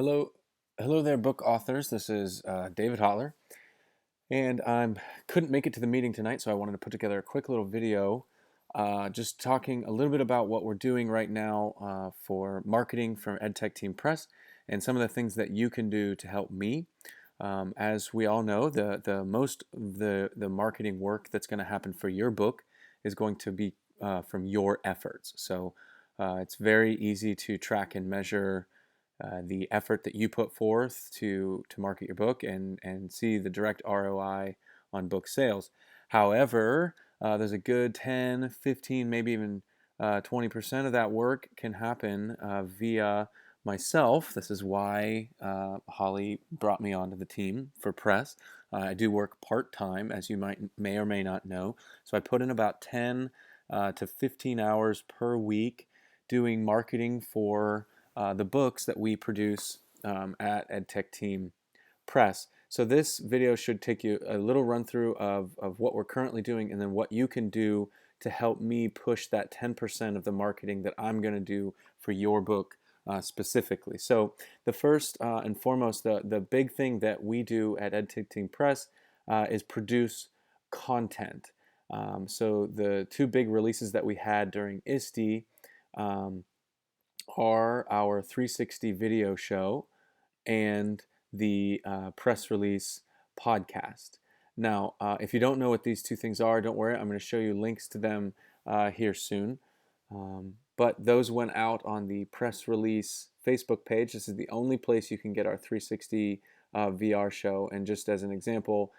Hello, hello there, book authors. This is David Holler, and I couldn't make it to the meeting tonight, so I wanted to put together a quick little video, just talking a little bit about what we're doing right now for marketing from EdTech Team Press, and some of the things that you can do to help me. As we all know, the most of the marketing work that's going to happen for your book is going to be from your efforts. So it's very easy to track and measure the effort that you put forth to market your book and see the direct ROI on book sales. However, there's a good 10, 15, maybe even 20% of that work can happen via myself. This is why Holly brought me onto the team for press. I do work part-time, as you may or may not know. So I put in about 10 to 15 hours per week doing marketing for the books that we produce at EdTech Team Press. So this video should take you a little run through of what we're currently doing and then what you can do to help me push that 10% of the marketing that I'm going to do for your book specifically. So the first and foremost, the big thing that we do at EdTech Team Press is produce content. So the two big releases that we had during ISTE are our 360 video show and the press release podcast. Now, if you don't know what these two things are, don't worry. I'm going to show you links to them here soon. But those went out on the press release Facebook page. This is the only place you can get our 360 VR show. And just as an example,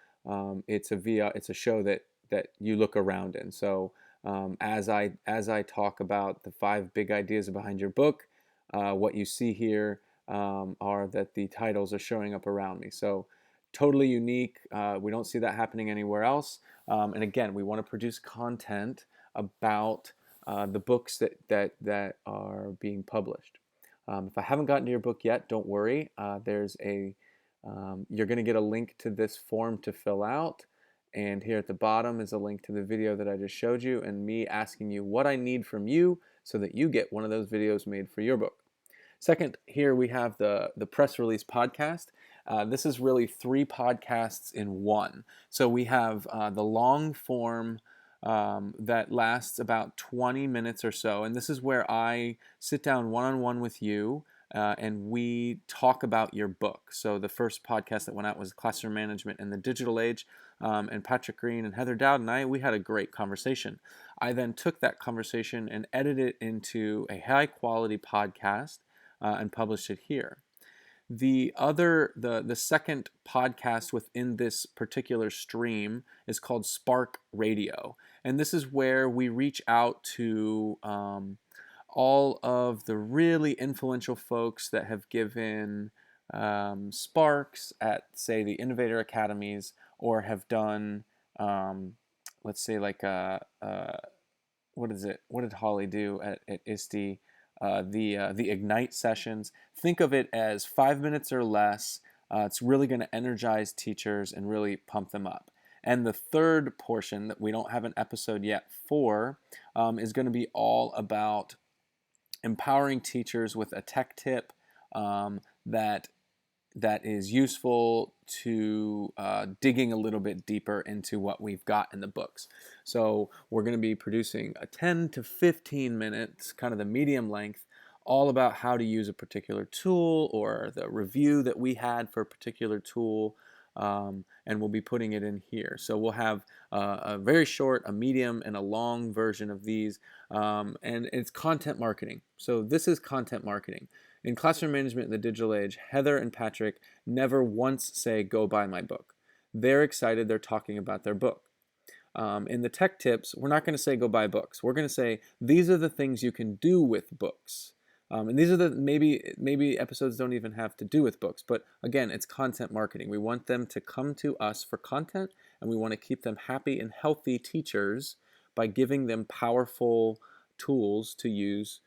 it's a show that you look around in. So as I talk about the 5 big ideas behind your book, what you see here are that the titles are showing up around me. So totally unique. We don't see that happening anywhere else. And again, we want to produce content about the books that are being published. If I haven't gotten to your book yet, don't worry. You're going to get a link to this form to fill out. And here at the bottom is a link to the video that I just showed you and me asking you what I need from you so that you get one of those videos made for your book. Second, here we have the press release podcast. This is really 3 podcasts in one. So we have the long form that lasts about 20 minutes or so. And this is where I sit down one-on-one with you and we talk about your book. So the first podcast that went out was Classroom Management in the Digital Age. And Patrick Green and Heather Dowd and we had a great conversation. I then took that conversation and edited it into a high-quality podcast and published it here. The second podcast within this particular stream is called Spark Radio, and this is where we reach out to all of the really influential folks that have given sparks at, say, the Innovator Academies, or have done, let's say, like what is it? What did Holly do at ISTE? The Ignite sessions. Think of it as 5 minutes or less. It's really going to energize teachers and really pump them up. And the third portion that we don't have an episode yet for is going to be all about empowering teachers with a tech tip that is useful to digging a little bit deeper into what we've got in the books. So we're going to be producing a 10 to 15 minutes, kind of the medium length, all about how to use a particular tool or the review that we had for a particular tool, and we'll be putting it in here. So we'll have a very short, a medium, and a long version of these, and it's content marketing. So this is content marketing. In Classroom Management in the Digital Age, Heather and Patrick never once say, go buy my book. They're excited. They're talking about their book. In the tech tips, we're not going to say, go buy books. We're going to say, these are the things you can do with books. And these are the, maybe episodes don't even have to do with books. But again, it's content marketing. We want them to come to us for content, and we want to keep them happy and healthy teachers by giving them powerful tools to use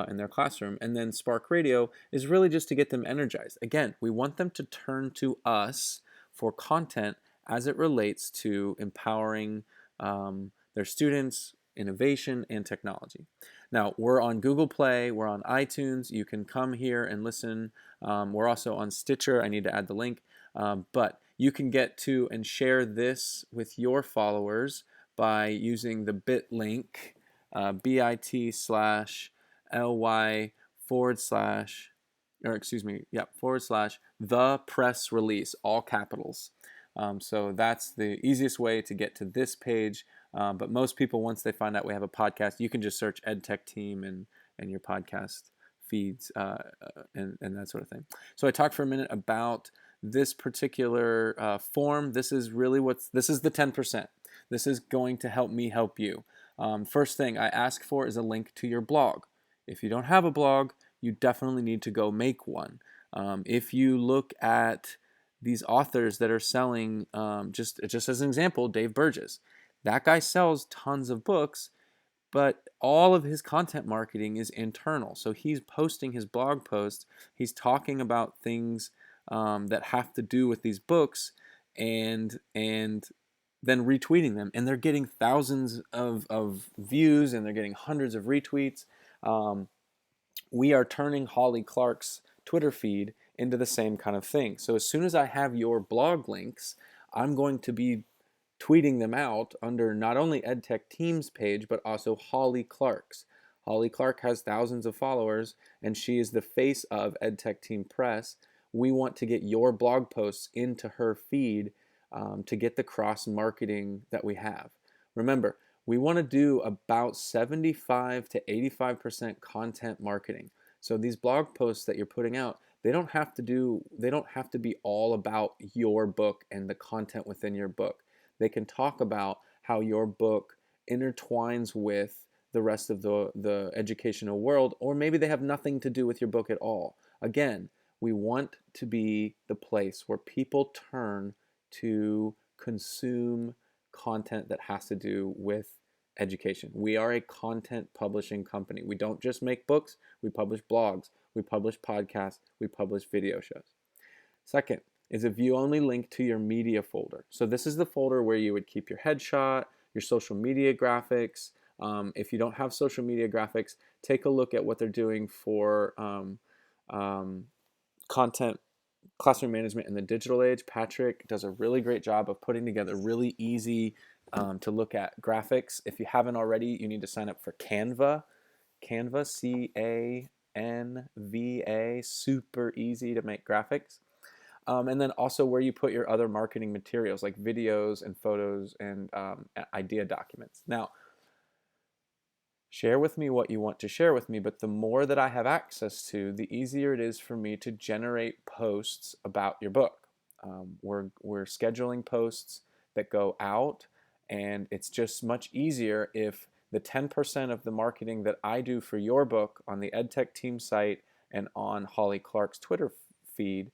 in their classroom. And then Spark Radio is really just to get them energized. Again, we want them to turn to us for content as it relates to empowering their students, innovation, and technology. Now, we're on Google Play, we're on iTunes. You can come here and listen We're also on Stitcher. I need to add the link. But you can get to and share this with your followers by using the bit link, bit/ly forward slash, or excuse me, yeah, forward slash the press release, all capitals. So that's the easiest way to get to this page. But most people, once they find out we have a podcast, you can just search EdTech Team and your podcast feeds and that sort of thing. So I talked for a minute about this particular form. This is really this is the 10%. This is going to help me help you. First thing I ask for is a link to your blog. If you don't have a blog, you definitely need to go make one. If you look at these authors that are selling, just as an example, Dave Burgess, that guy sells tons of books, but all of his content marketing is internal. So he's posting his blog posts, he's talking about things that have to do with these books, and then retweeting them, and they're getting thousands of views, and they're getting hundreds of retweets. We are turning Holly Clark's Twitter feed into the same kind of thing. So as soon as I have your blog links, I'm going to be tweeting them out under not only EdTech Team's page, but also Holly Clark's. Holly Clark has thousands of followers, and she is the face of EdTech Team Press. We want to get your blog posts into her feed to get the cross marketing that we have. Remember, we want to do about 75 to 85% content marketing. So these blog posts that you're putting out, they don't have to be all about your book and the content within your book. They can talk about how your book intertwines with the rest of the educational world, or maybe they have nothing to do with your book at all. Again, we want to be the place where people turn to consume content that has to do with education. We are a content publishing company. We don't just make books, we publish blogs, we publish podcasts, we publish video shows. Second is a view-only link to your media folder. So this is the folder where you would keep your headshot, your social media graphics. If you don't have social media graphics, take a look at what they're doing for content classroom management in the digital age. Patrick does a really great job of putting together really easy to look at graphics. If you haven't already, you need to sign up for Canva. Canva, C-A-N-V-A, super easy to make graphics. And then also where you put your other marketing materials like videos and photos and idea documents. Now, share with me what you want to share with me, but the more that I have access to, the easier it is for me to generate posts about your book. We're scheduling posts that go out, and it's just much easier if the 10% of the marketing that I do for your book on the EdTech Team site and on Holly Clark's Twitter feed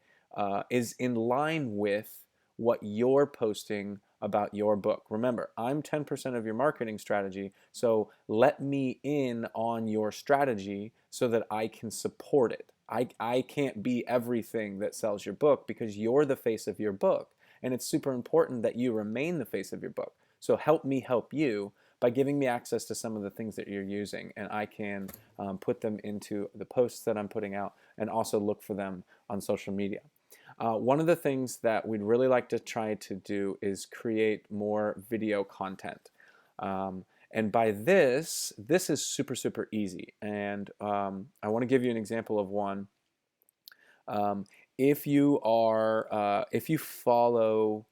is in line with what you're posting about your book. Remember, I'm 10% of your marketing strategy, so let me in on your strategy so that I can support it. I can't be everything that sells your book because you're the face of your book, and it's super important that you remain the face of your book. So help me help you by giving me access to some of the things that you're using, and I can put them into the posts that I'm putting out and also look for them on social media. One of the things that we'd really like to try to do is create more video content. And by this is super, super easy. And I want to give you an example of one. If you follow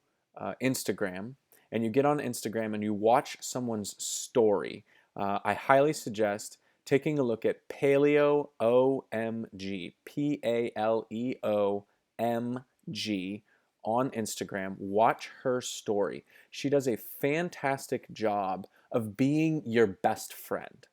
Instagram and you get on Instagram and you watch someone's story, I highly suggest taking a look at Paleo OMG, PALEO on Instagram. Watch her story. She does a fantastic job of being your best friend.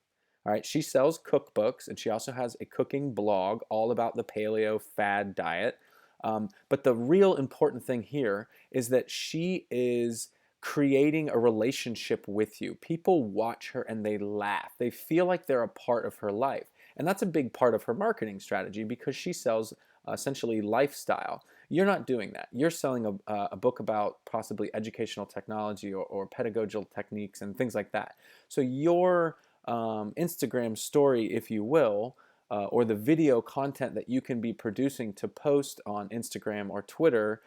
All right, she sells cookbooks, and she also has a cooking blog all about the paleo fad diet. But the real important thing here is that she is creating a relationship with you. People watch her and they laugh. They feel like they're a part of her life. And that's a big part of her marketing strategy because she sells essentially lifestyle. You're not doing that. You're selling a book about possibly educational technology or pedagogical techniques and things like that. So your Instagram story, if you will, or the video content that you can be producing to post on Instagram or Twitter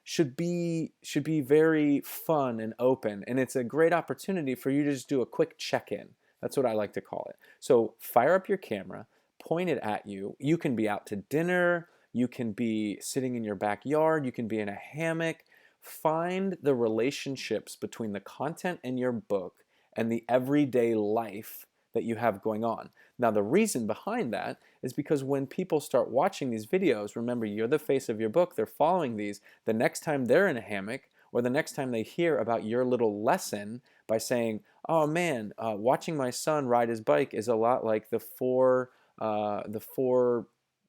should be very fun and open, and it's a great opportunity for you to just do a quick check-in. That's what I like to call it. So fire up your camera, point it at you. You can be out to dinner, you can be sitting in your backyard, you can be in a hammock. Find the relationships between the content in your book and the everyday life that you have going on. Now, the reason behind that is because when people start watching these videos, remember, you're the face of your book, they're following these. The next time they're in a hammock, or the next time they hear about your little lesson by saying, oh man, watching my son ride his bike is a lot like the four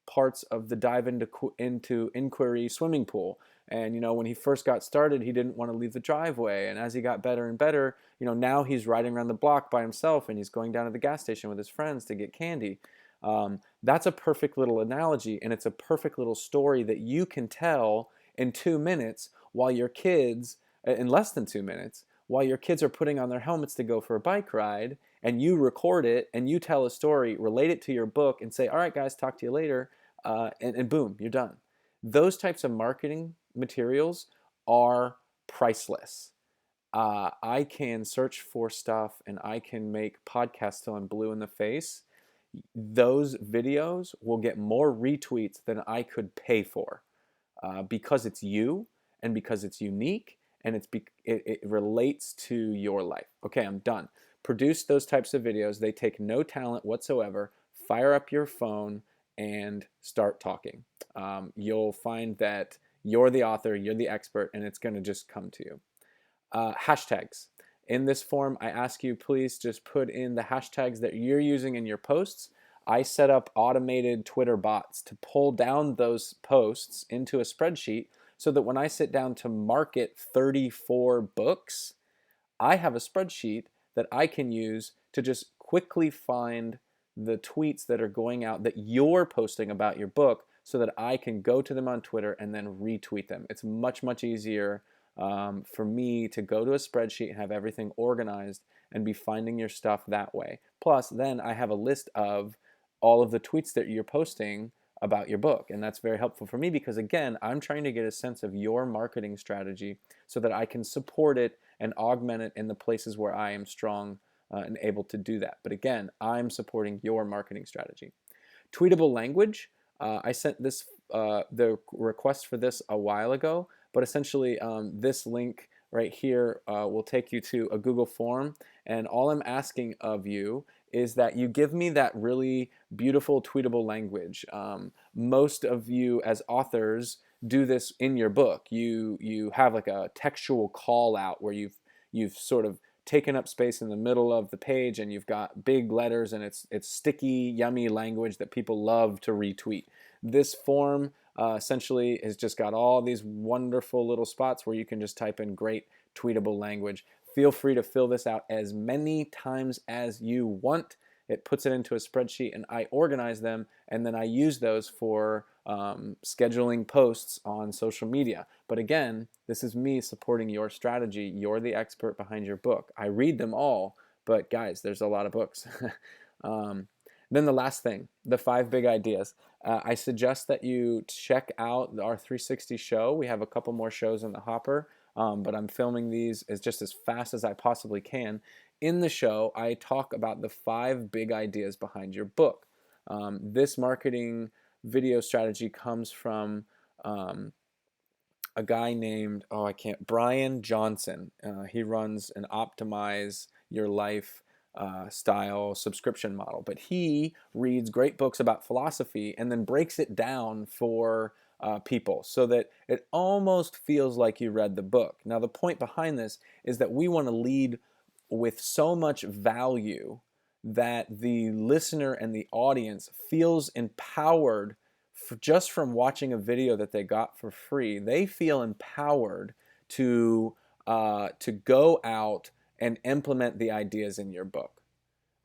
parts of the dive into inquiry swimming pool. And when he first got started, he didn't want to leave the driveway. And as he got better and better, now he's riding around the block by himself, and he's going down to the gas station with his friends to get candy. That's a perfect little analogy, and it's a perfect little story that you can tell in 2 minutes while your kids, in less than 2 minutes, while your kids are putting on their helmets to go for a bike ride, and you record it, and you tell a story, relate it to your book, and say, all right, guys, talk to you later, and boom, you're done. Those types of marketing materials are priceless. I can search for stuff and I can make podcasts till I'm blue in the face. Those videos will get more retweets than I could pay for because it's you and because it's unique and it relates to your life. Okay, I'm done. Produce those types of videos. They take no talent whatsoever. Fire up your phone and start talking. You'll find that you're the author, you're the expert, and it's going to just come to you. Hashtags. In this form, I ask you please just put in the hashtags that you're using in your posts. I set up automated Twitter bots to pull down those posts into a spreadsheet so that when I sit down to market 34 books, I have a spreadsheet that I can use to just quickly find the tweets that are going out that you're posting about your book so that I can go to them on Twitter and then retweet them. It's much, much easier for me to go to a spreadsheet and have everything organized and be finding your stuff that way. Plus, then I have a list of all of the tweets that you're posting about your book. And that's very helpful for me because, again, I'm trying to get a sense of your marketing strategy so that I can support it and augment it in the places where I am strong and able to do that. But again, I'm supporting your marketing strategy. Tweetable language. I sent the request for this a while ago, but essentially this link right here will take you to a Google form, and all I'm asking of you is that you give me that really beautiful tweetable language. Most of you as authors do this in your book. You have like a textual call out where you've sort of taken up space in the middle of the page and you've got big letters and it's sticky, yummy language that people love to retweet. This form essentially has just got all these wonderful little spots where you can just type in great tweetable language. Feel free to fill this out as many times as you want. It puts it into a spreadsheet and I organize them, and then I use those for scheduling posts on social media. But again, this is me supporting your strategy. You're the expert behind your book. I read them all, but guys, there's a lot of books. Then the last thing, the 5 big ideas. I suggest that you check out our 360 show. We have a couple more shows in the hopper, but I'm filming these just as fast as I possibly can. In the show, I talk about the 5 big ideas behind your book. This marketing video strategy comes from a guy named, Brian Johnson. He runs an Optimize Your Life style subscription model, but he reads great books about philosophy and then breaks it down for people so that it almost feels like you read the book. Now, the point behind this is that we want to lead with so much value that the listener and the audience feels empowered just from watching a video that they got for free. They feel empowered to go out and implement the ideas in your book.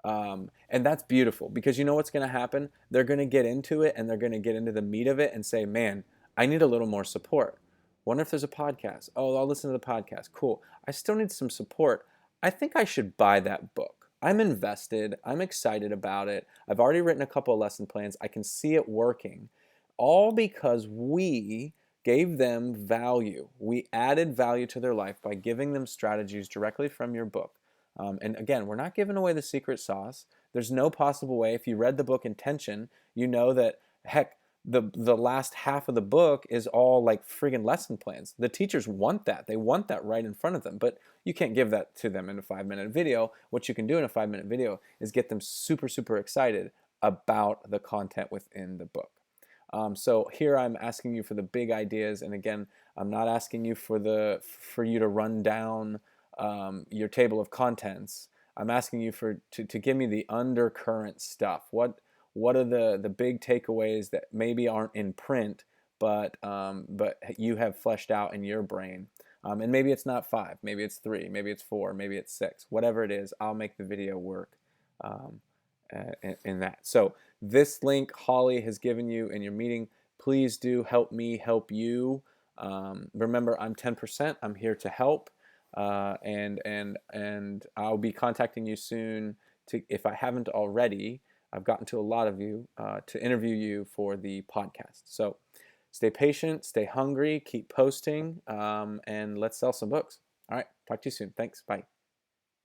And that's beautiful because you know what's going to happen? They're going to get into it and they're going to get into the meat of it and say, man, I need a little more support. Wonder if there's a podcast. Oh, I'll listen to the podcast. Cool. I still need some support. I think I should buy that book. I'm invested. I'm excited about it. I've already written a couple of lesson plans. I can see it working, all because we gave them value. We added value to their life by giving them strategies directly from your book. And again, we're not giving away the secret sauce. There's no possible way. If you read the book Intention, you know that, heck, the last half of the book is all like friggin' lesson plans. The teachers want that. They want that right in front of them, but you can't give that to them in a 5-minute video. What you can do in a 5-minute video is get them super, super excited about the content within the book. So here I'm asking you for the big ideas, and again, I'm not asking you for you to run down your table of contents. I'm asking you to give me the undercurrent stuff. What are the big takeaways that maybe aren't in print, but you have fleshed out in your brain? And maybe it's not 5, maybe it's 3, maybe it's 4, maybe it's 6. Whatever it is, I'll make the video work um, in that. So this link Holly has given you in your meeting, please do help me help you. Remember, I'm 10%. I'm here to help, and I'll be contacting you soon. If I haven't already, I've gotten to a lot of you to interview you for the podcast. So stay patient, stay hungry, keep posting, and let's sell some books. All right, talk to you soon. Thanks. Bye.